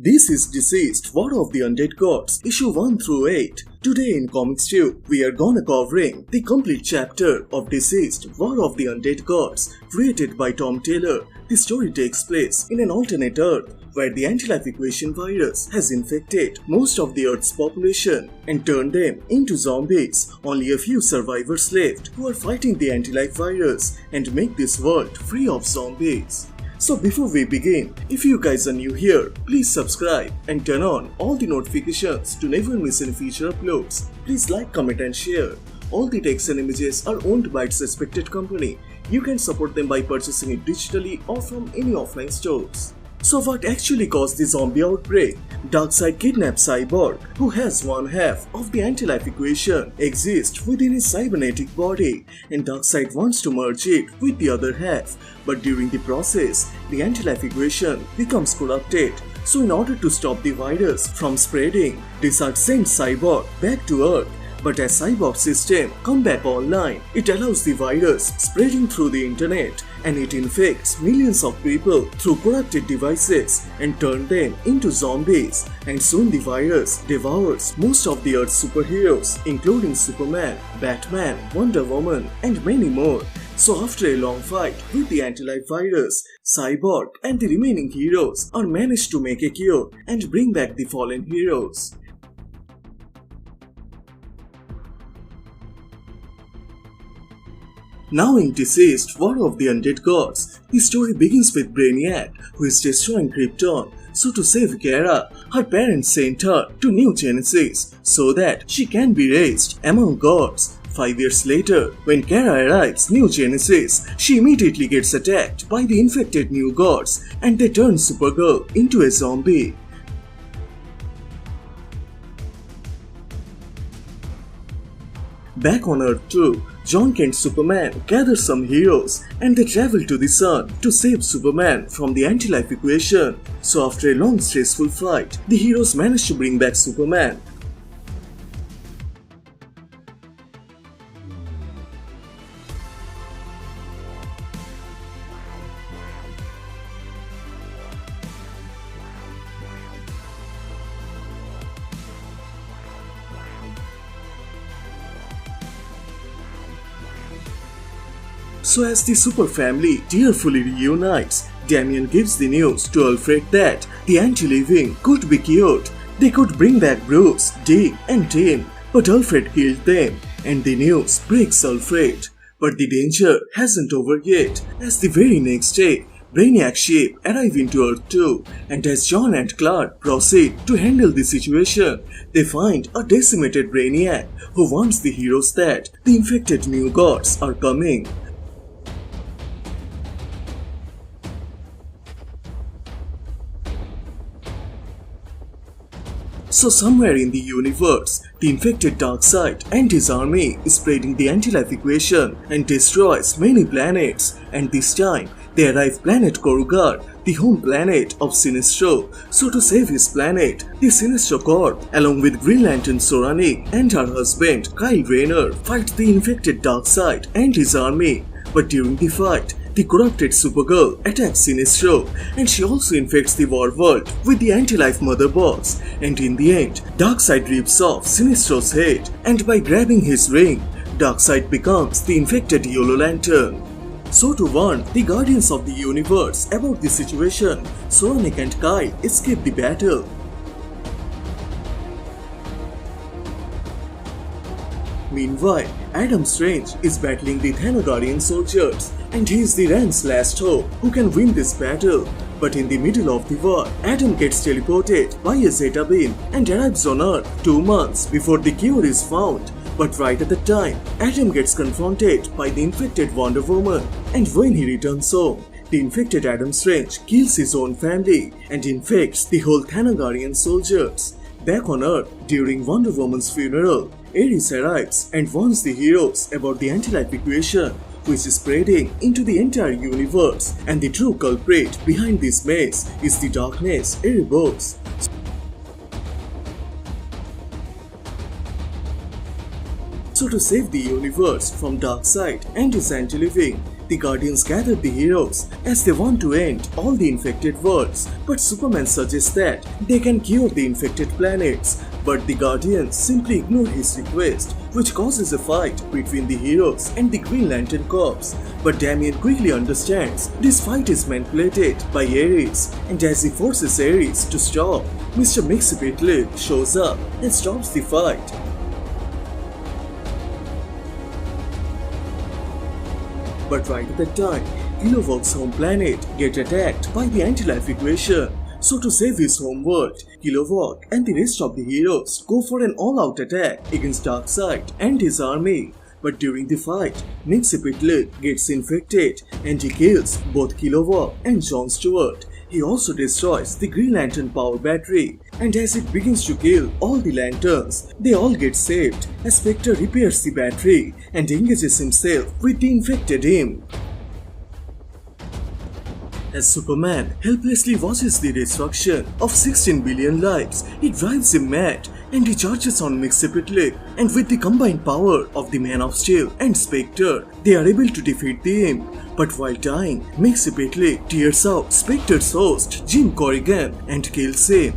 This is Deceased, War of the Undead Gods, issue 1 through 8. Today in Comicstube, we are gonna covering the complete chapter of Dceased, War of the Undead Gods, created by Tom Taylor. The story takes place in an alternate Earth, where the anti-life equation virus has infected most of the Earth's population and turned them into zombies. Only a few survivors left who are fighting the anti-life virus and make this world free of zombies. So before we begin, if you guys are new here, please subscribe and turn on all the notifications to never miss any future uploads. Please like, comment and share. All the text and images are owned by its respected company. You can support them by purchasing it digitally or from any offline stores. So what actually caused the zombie outbreak? Darkseid kidnaps Cyborg, who has one half of the anti-life equation exist within his cybernetic body, and Darkseid wants to merge it with the other half, but during the process, the anti-life equation becomes corrupted. So in order to stop the virus from spreading, Dceased sends Cyborg back to Earth. But as Cyborg's system come back online, it allows the virus spreading through the internet, and it infects millions of people through corrupted devices and turns them into zombies. And soon the virus devours most of the Earth's superheroes, including Superman, Batman, WonderWoman, and many more. So after a long fight with the anti-life virus, Cyborg and the remaining heroes are managed to make a cure and bring back the fallen heroes. Now in Dceased, War of the Undead Gods, the story begins with Brainiac, who is destroying Krypton. So to save Kara, her parents sent her to New Genesis so that she can be raised among gods. 5 years later, when Kara arrives New Genesis, she immediately gets attacked by the infected new gods and they turn Supergirl into a zombie. Back on Earth 2, John and Superman gather some heroes and they travel to the sun to save Superman from the anti-life equation. So after a long stressful fight, the heroes manage to bring back Superman. So as the super family tearfully reunites, Damian gives the news to Alfred that the Antiliving could be cured. They could bring back Bruce, Dick and Tim, but Alfred killed them, and the news breaks Alfred. But the danger hasn't over yet, as the very next day, Brainiac's ship arrive into Earth 2, and as John and Clark proceed to handle the situation, they find a decimated Brainiac who warns the heroes that the infected new gods are coming. So somewhere in the universe, the infected Darkseid and his army is spreading the anti-life equation and destroys many planets, and this time they arrive planet Korugar, the home planet of Sinestro. So to save his planet, the Sinestro Corp, along with Green Lantern Soranik and her husband Kyle Rayner, fight the infected Darkseid and his army. But during the fight, the corrupted Supergirl attacks Sinestro, and she also infects the war world with the anti-life mother box, and in the end, Darkseid rips off Sinestro's head, and by grabbing his ring, Darkseid becomes the infected Yellow Lantern. So to warn the Guardians of the Universe about the situation, Soranik and Kyle escape the battle. Meanwhile, Adam Strange is battling the Thanagarian soldiers, and he is the Rand's last hope who can win this battle. But in the middle of the war, Adam gets teleported by a Zeta beam and arrives on Earth 2 months before the cure is found. But right at the time, Adam gets confronted by the infected WonderWoman, and when he returns home, the infected Adam Strange kills his own family and infects the whole Thanagarian soldiers. Back on Earth, during WonderWoman's funeral, Ares arrives and warns the heroes about the anti-life equation, which is spreading into the entire universe, and the true culprit behind this mess is the darkness Erebos. So to save the universe from Darkseid and his Antiliving, the Guardians gather the heroes as they want to end all the infected worlds, but Superman suggests that they can cure the infected planets. But the Guardians simply ignore his request, which causes a fight between the heroes and the Green Lantern Corps. But Damian quickly understands this fight is manipulated by Ares, and as he forces Ares to stop, Mr. Mxyzptlk shows up and stops the fight. But right at that time, Kilowog's home planet gets attacked by the anti-life equation. So to save his home world, Kilowog and the rest of the heroes go for an all-out attack against Darkseid and his army. But during the fight, Mxyzptlk gets infected and he kills both Kilowog and John Stewart. He also destroys the Green Lantern power battery, and as it begins to kill all the lanterns, they all get saved as Spectre repairs the battery and engages himself with the infected him. As Superman helplessly watches the destruction of 16 billion lives, it drives him mad and he charges on Mxyzptlk, and with the combined power of the Man of Steel and Spectre, they are able to defeat the imp. But while dying, Mxyzptlk tears out Spectre's host, Jim Corrigan, and kills him.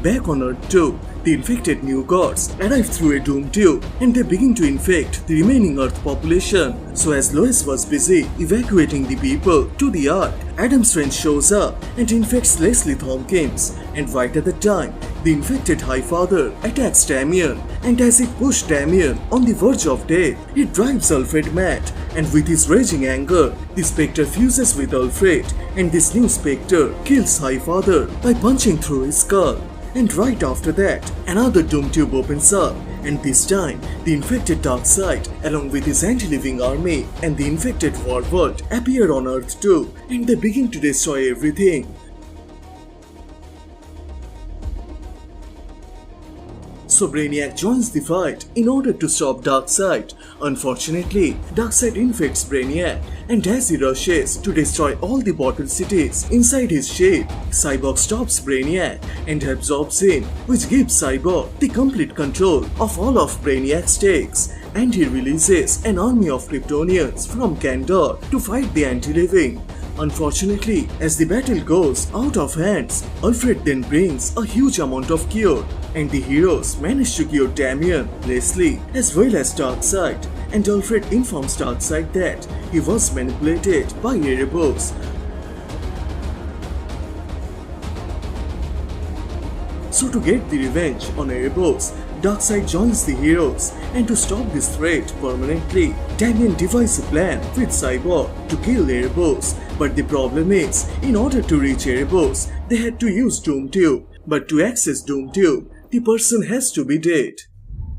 Back on Earth 2, the infected new gods arrive through a doom tube and they begin to infect the remaining Earth population. So as Lois was busy evacuating the people to the Ark, Adam Strange shows up and infects Leslie Thompkins. And right at the time, the infected High Father attacks Damian, and as he pushes Damian on the verge of death, he drives Alfred mad. And with his raging anger, the Spectre fuses with Alfred, and this new Spectre kills High Father by punching through his skull. And right after that, another doom tube opens up, and this time, the infected Darkseid, along with his anti-living army and the infected war world, appear on Earth too, and they begin to destroy everything. So Brainiac joins the fight in order to stop Darkseid. Unfortunately, Darkseid infects Brainiac, and as he rushes to destroy all the bottled cities inside his ship, Cyborg stops Brainiac and absorbs him, which gives Cyborg the complete control of all of Brainiac's stakes, and he releases an army of Kryptonians from Kandor to fight the anti-living. Unfortunately, as the battle goes out of hands, Alfred then brings a huge amount of cure, and the heroes manage to cure Damian, Leslie, as well as Darkseid, and Alfred informs Darkseid that he was manipulated by Erebos. So to get the revenge on Erebos, Darkseid joins the heroes, and to stop this threat permanently, Damian devises a plan with Cyborg to kill Erebos. But the problem is, in order to reach Erebos, they had to use Doom Tube. But to access Doom Tube, the person has to be dead.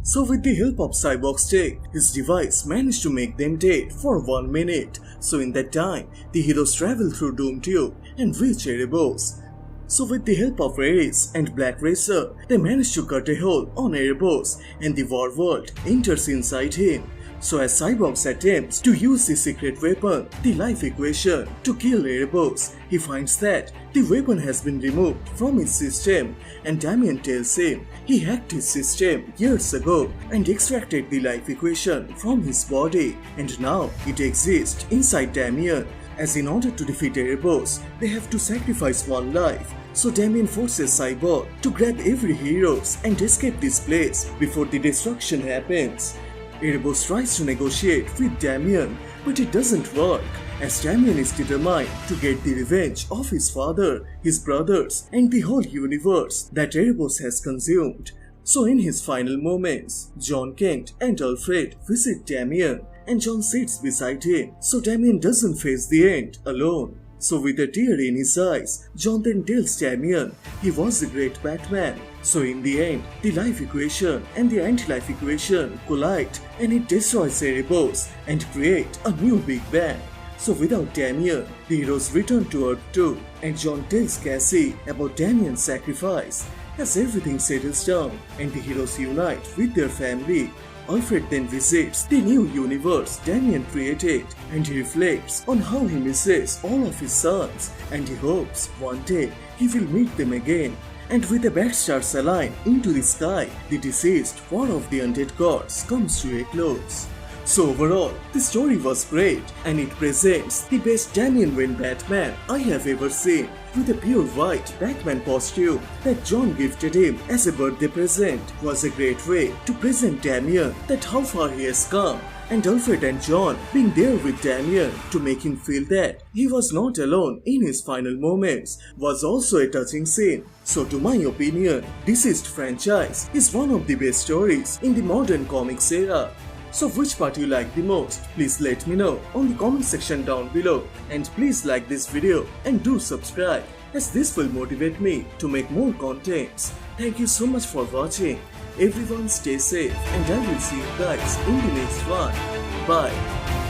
So with the help of Cyborg's tech, his device managed to make them dead for 1 minute. So in that time, the heroes travel through Doom Tube and reach Erebos. So with the help of Ares and Black Racer, they manage to cut a hole on Erebos, and the war world enters inside him. So as Cyborg attempts to use the secret weapon, the life equation, to kill Erebos, he finds that the weapon has been removed from his system, and Damian tells him he hacked his system years ago and extracted the life equation from his body, and now it exists inside Damian. As in order to defeat Erebos, they have to sacrifice one life. So Damian forces Cyborg to grab every heroes and escape this place before the destruction happens. Erebos tries to negotiate with Damian, but it doesn't work, as Damian is determined to get the revenge of his father, his brothers, and the whole universe that Erebos has consumed. So in his final moments, John Kent and Alfred visit Damian, and John sits beside him, so Damian doesn't face the end alone. So with a tear in his eyes, John then tells Damian he was a great Batman. So in the end, the life equation and the anti-life equation collide, and it destroys Erebos and create a new Big Bang. So without Damian, the heroes return to Earth 2, and John tells Cassie about Damian's sacrifice. As everything settles down and the heroes unite with their family, Alfred then visits the new universe Damian created, and he reflects on how he misses all of his sons, and he hopes one day he will meet them again. And with the bad stars aligned into the sky, the Deceased, War of the Undead Gods comes to a close. So overall, the story was great, and it presents the best Damian Wayne Batman I have ever seen, with a pure white Batman costume that John gifted him as a birthday present was a great way to present Damian that how far he has come, and Alfred and John being there with Damian to make him feel that he was not alone in his final moments was also a touching scene. So to my opinion, Deceased franchise is one of the best stories in the modern comics era. So which part you like the most? Please let me know on the comment section down below, and please like this video and do subscribe, as this will motivate me to make more contents. Thank you so much for watching. Everyone stay safe, and I will see you guys in the next one. Bye.